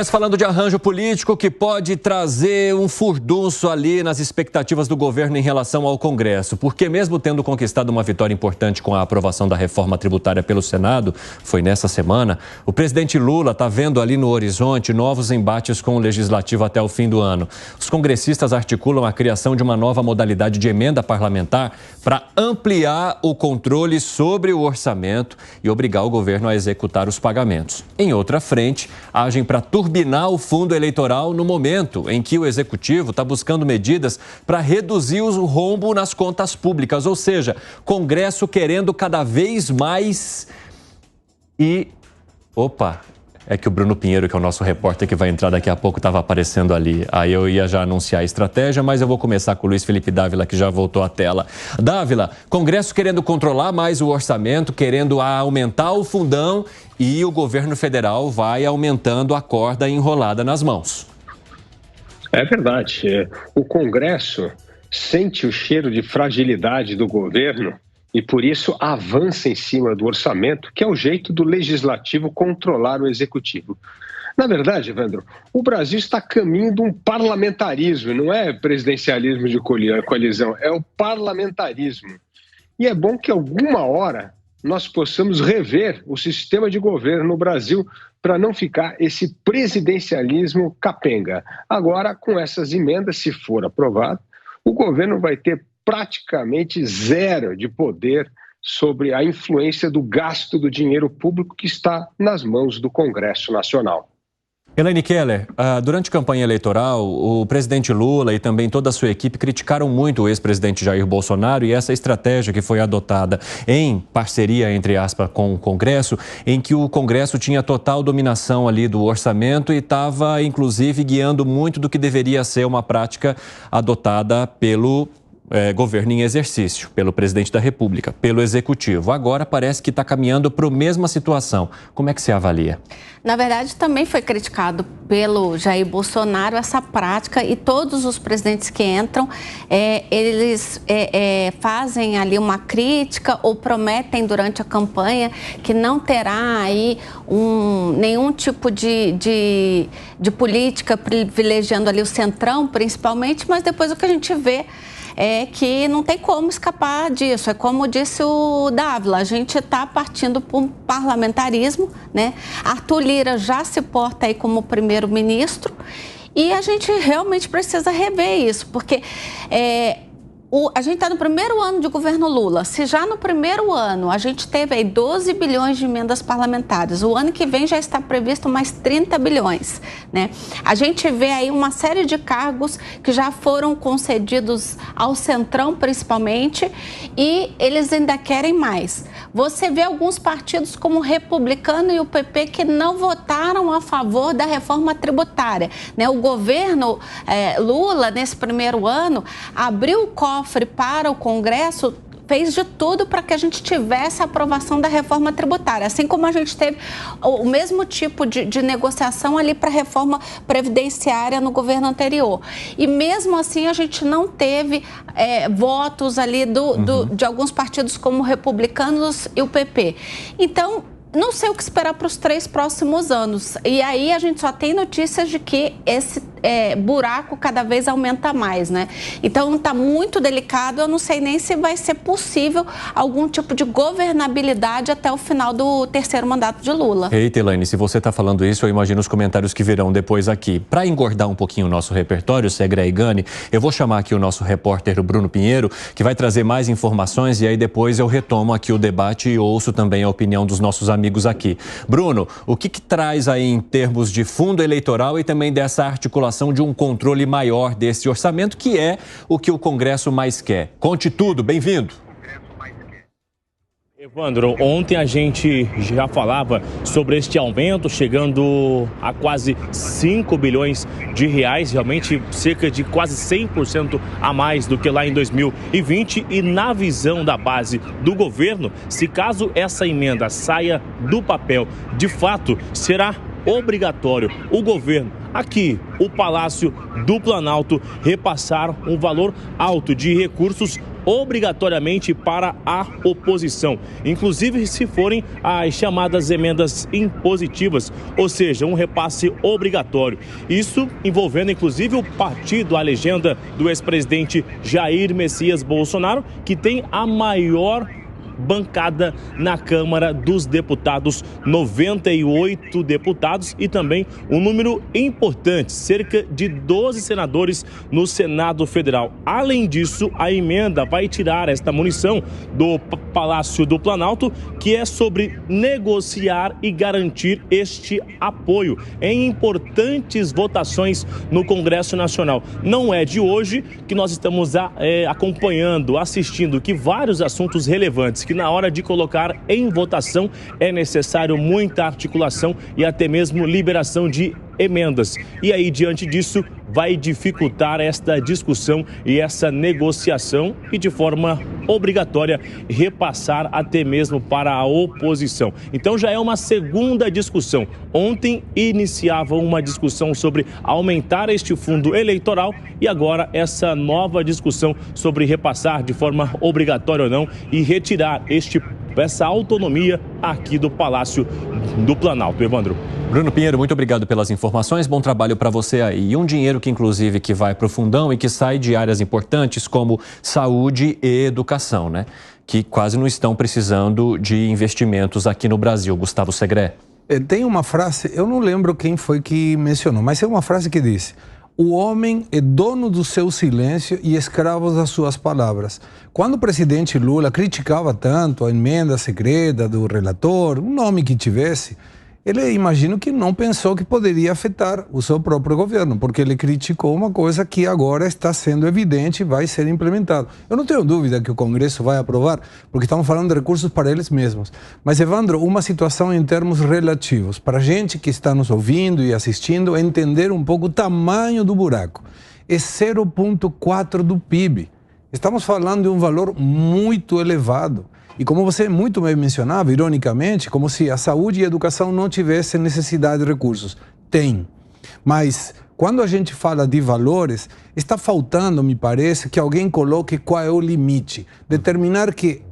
Mas falando de arranjo político que pode trazer um furdunço ali nas expectativas do governo em relação ao Congresso, porque mesmo tendo conquistado uma vitória importante com a aprovação da reforma tributária pelo Senado, foi nessa semana, o presidente Lula está vendo ali no horizonte novos embates com o Legislativo até o fim do ano. Os congressistas articulam a criação de uma nova modalidade de emenda parlamentar para ampliar o controle sobre o orçamento e obrigar o governo a executar os pagamentos. Em outra frente, agem para turbinar o fundo eleitoral no momento em que o Executivo está buscando medidas para reduzir o rombo nas contas públicas, ou seja, Congresso querendo cada vez mais e... Opa! É que o Bruno Pinheiro, que é o nosso repórter que vai entrar daqui a pouco, estava aparecendo ali. Aí eu ia já anunciar a estratégia, mas eu vou começar com o Luiz Felipe Dávila, que já voltou à tela. Dávila, Congresso querendo controlar mais o orçamento, querendo aumentar o fundão e o governo federal vai aumentando a corda enrolada nas mãos. É verdade. O Congresso sente o cheiro de fragilidade do governo e, por isso, avança em cima do orçamento, que é o jeito do Legislativo controlar o Executivo. Na verdade, Evandro, o Brasil está a caminho de um parlamentarismo, não é presidencialismo de coalizão, é o parlamentarismo. E é bom que, alguma hora, nós possamos rever o sistema de governo no Brasil para não ficar esse presidencialismo capenga. Agora, com essas emendas, se for aprovado, o governo vai ter praticamente zero de poder sobre a influência do gasto do dinheiro público que está nas mãos do Congresso Nacional. Elaine Keller, durante a campanha eleitoral, o presidente Lula e também toda a sua equipe criticaram muito o ex-presidente Jair Bolsonaro e essa estratégia que foi adotada em parceria, entre aspas, com o Congresso, em que o Congresso tinha total dominação ali do orçamento e estava, inclusive, guiando muito do que deveria ser uma prática adotada pelo governo em exercício, pelo presidente da República, pelo Executivo. Agora parece que está caminhando para a mesma situação. Como é que você avalia? Na verdade, também foi criticado pelo Jair Bolsonaro essa prática e todos os presidentes que entram, eles fazem ali uma crítica ou prometem durante a campanha que não terá aí nenhum tipo de política privilegiando ali o centrão, principalmente, mas depois o que a gente vê é que não tem como escapar disso. É como disse o Dávila, a gente está partindo para um parlamentarismo, né? Arthur Lira já se porta aí como primeiro-ministro e a gente realmente precisa rever isso, porque a gente está no primeiro ano de governo Lula. Se já no primeiro ano a gente teve aí 12 bilhões de emendas parlamentares, o ano que vem já está previsto mais 30 bilhões, né? A gente vê aí uma série de cargos que já foram concedidos ao Centrão, principalmente, e eles ainda querem mais. Você vê alguns partidos como o Republicano e o PP que não votaram a favor da reforma tributária, né? O governo Lula, nesse primeiro ano, abriu o cofre para o Congresso, fez de tudo para que a gente tivesse a aprovação da reforma tributária, assim como a gente teve o mesmo tipo de negociação ali para a reforma previdenciária no governo anterior. E mesmo assim a gente não teve votos ali de alguns partidos como Republicanos e o PP. Então, não sei o que esperar para os 3 próximos anos. E aí a gente só tem notícias de que esse buraco cada vez aumenta mais, né? Então está muito delicado, eu não sei nem se vai ser possível algum tipo de governabilidade até o final do 3º mandato de Lula. Eita, Elaine, se você está falando isso, eu imagino os comentários que virão depois aqui. Para engordar um pouquinho o nosso repertório, Segra e Gani, eu vou chamar aqui o nosso repórter, o Bruno Pinheiro, que vai trazer mais informações e aí depois eu retomo aqui o debate e ouço também a opinião dos nossos amigos aqui. Bruno, o que traz aí em termos de fundo eleitoral e também dessa articulação de um controle maior desse orçamento, que é o que o Congresso mais quer? Conte tudo, bem-vindo. Evandro, ontem a gente já falava sobre este aumento, chegando a quase 5 bilhões de reais, realmente cerca de quase 100% a mais do que lá em 2020. E na visão da base do governo, se caso essa emenda saia do papel, de fato, será obrigatório o governo, aqui, o Palácio do Planalto, repassar um valor alto de recursos obrigatoriamente para a oposição, inclusive se forem as chamadas emendas impositivas, ou seja, um repasse obrigatório. Isso envolvendo inclusive o partido, a legenda do ex-presidente Jair Messias Bolsonaro, que tem a maior bancada na Câmara dos Deputados, 98 deputados, e também um número importante, cerca de 12 senadores no Senado Federal. Além disso, a emenda vai tirar esta munição do Palácio do Planalto, que é sobre negociar e garantir este apoio em importantes votações no Congresso Nacional. Não é de hoje que nós estamos acompanhando, assistindo que vários assuntos relevantes que na hora de colocar em votação é necessário muita articulação e até mesmo liberação de emendas. E aí, diante disso, vai dificultar esta discussão e essa negociação e, de forma obrigatória, repassar até mesmo para a oposição. Então, já é uma segunda discussão. Ontem iniciava uma discussão sobre aumentar este fundo eleitoral e agora essa nova discussão sobre repassar de forma obrigatória ou não e retirar essa autonomia aqui do Palácio do Planalto. Evandro. Bruno Pinheiro, muito obrigado pelas informações, bom trabalho para você aí. E um dinheiro que inclusive que vai para o fundão e que sai de áreas importantes como saúde e educação, né? Que quase não estão precisando de investimentos aqui no Brasil. Gustavo Segré. Tem uma frase, eu não lembro quem foi que mencionou, mas é uma frase que diz: o homem é dono do seu silêncio e escravo das suas palavras. Quando o presidente Lula criticava tanto a emenda secreta do relator, o nome que tivesse, ele, imagino que não pensou que poderia afetar o seu próprio governo, porque ele criticou uma coisa que agora está sendo evidente e vai ser implementado. Eu não tenho dúvida que o Congresso vai aprovar, porque estamos falando de recursos para eles mesmos. Mas, Evandro, uma situação em termos relativos, para a gente que está nos ouvindo e assistindo, entender um pouco o tamanho do buraco. É 0,4% do PIB. Estamos falando de um valor muito elevado. E como você muito bem mencionava, ironicamente, como se a saúde e a educação não tivessem necessidade de recursos. Tem. Mas quando a gente fala de valores, está faltando, me parece, que alguém coloque qual é o limite. Determinar que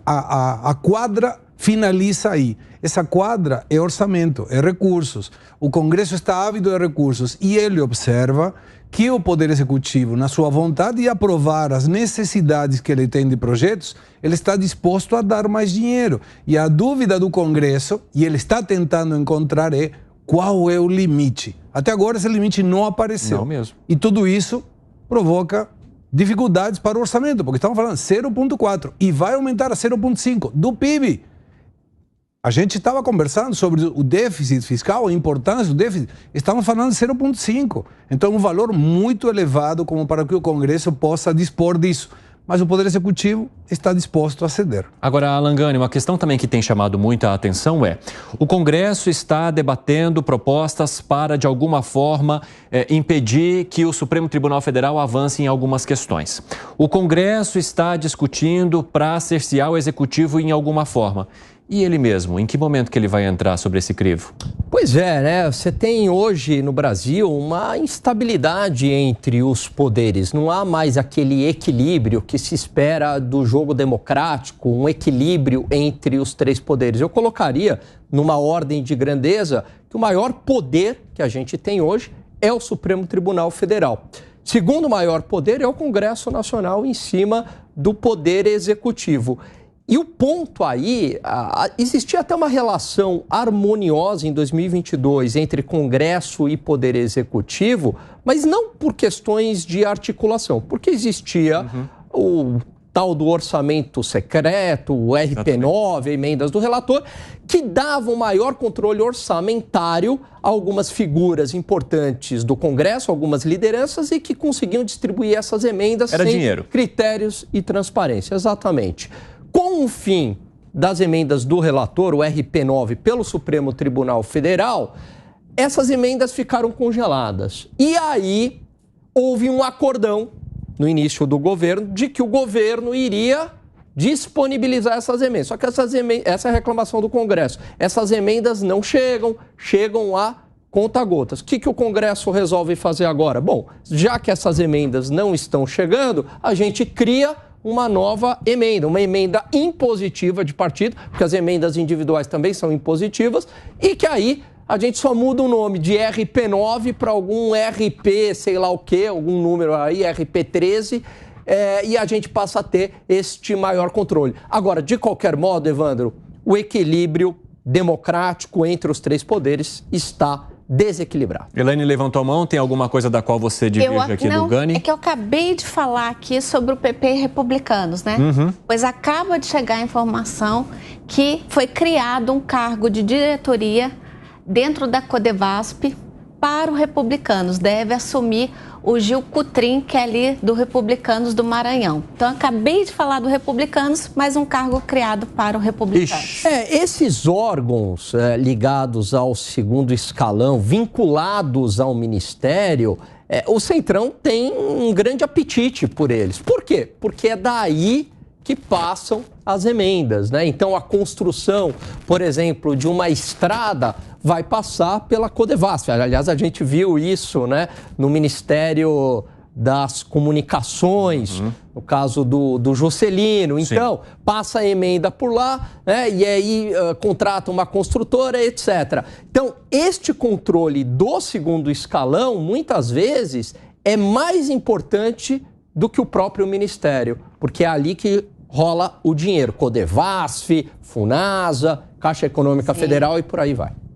a quadra finaliza aí. Essa quadra é orçamento, é recursos. O Congresso está ávido de recursos e ele observa que o Poder Executivo, na sua vontade de aprovar as necessidades que ele tem de projetos, ele está disposto a dar mais dinheiro. E a dúvida do Congresso, e ele está tentando encontrar, é qual é o limite. Até agora esse limite não apareceu. Não mesmo. E tudo isso provoca dificuldades para o orçamento, porque estamos falando 0,4% e vai aumentar a 0,5% do PIB. A gente estava conversando sobre o déficit fiscal, a importância do déficit. Estamos falando de 0,5%. Então, um valor muito elevado como para que o Congresso possa dispor disso. Mas o Poder Executivo está disposto a ceder. Agora, Alan Gani, uma questão também que tem chamado muita atenção é: o Congresso está debatendo propostas para, de alguma forma, impedir que o Supremo Tribunal Federal avance em algumas questões. O Congresso está discutindo para cercear o Executivo em alguma forma. E ele mesmo, em que momento que ele vai entrar sobre esse crivo? Pois é, né? Você tem hoje no Brasil uma instabilidade entre os poderes. Não há mais aquele equilíbrio que se espera do jogo democrático, um equilíbrio entre os três poderes. Eu colocaria numa ordem de grandeza que o maior poder que a gente tem hoje é o Supremo Tribunal Federal. Segundo maior poder é o Congresso Nacional em cima do Poder Executivo. E o ponto aí, existia até uma relação harmoniosa em 2022 entre Congresso e Poder Executivo, mas não por questões de articulação, porque existia o tal do orçamento secreto, o RP9, emendas do relator, que davam maior controle orçamentário a algumas figuras importantes do Congresso, algumas lideranças, e que conseguiam distribuir essas emendas sem critérios e transparência. Exatamente. Com o fim das emendas do relator, o RP9, pelo Supremo Tribunal Federal, essas emendas ficaram congeladas. E aí houve um acordão no início do governo de que o governo iria disponibilizar essas emendas. Só que essa é a reclamação do Congresso. Essas emendas não chegam a conta-gotas. O que o Congresso resolve fazer agora? Bom, já que essas emendas não estão chegando, a gente cria uma nova emenda, uma emenda impositiva de partido, porque as emendas individuais também são impositivas, e que aí a gente só muda o nome de RP9 para algum RP, sei lá o quê, algum número aí, RP13, e a gente passa a ter este maior controle. Agora, de qualquer modo, Evandro, o equilíbrio democrático entre os três poderes está desequilibrado. Elaine levantou a mão, tem alguma coisa da qual você diverge aqui do Gani? É que eu acabei de falar aqui sobre o PP e republicanos, né? Pois acaba de chegar a informação que foi criado um cargo de diretoria dentro da Codevasp para o Republicanos. Deve assumir o Gil Cutrim, que é ali do Republicanos do Maranhão. Então, eu acabei de falar do Republicanos, mas um cargo criado para o Republicanos. Esses órgãos ligados ao segundo escalão, vinculados ao Ministério, o Centrão tem um grande apetite por eles. Por quê? Porque é daí que passam as emendas, né? Então, a construção, por exemplo, de uma estrada vai passar pela Codevasp. Aliás, a gente viu isso, né, no Ministério das Comunicações, no caso do Juscelino. Então, passa a emenda por lá, né, e aí contrata uma construtora, etc. Então, este controle do segundo escalão, muitas vezes, é mais importante do que o próprio Ministério, porque é ali que rola o dinheiro. Codevasf, Funasa, Caixa Econômica Federal e por aí vai.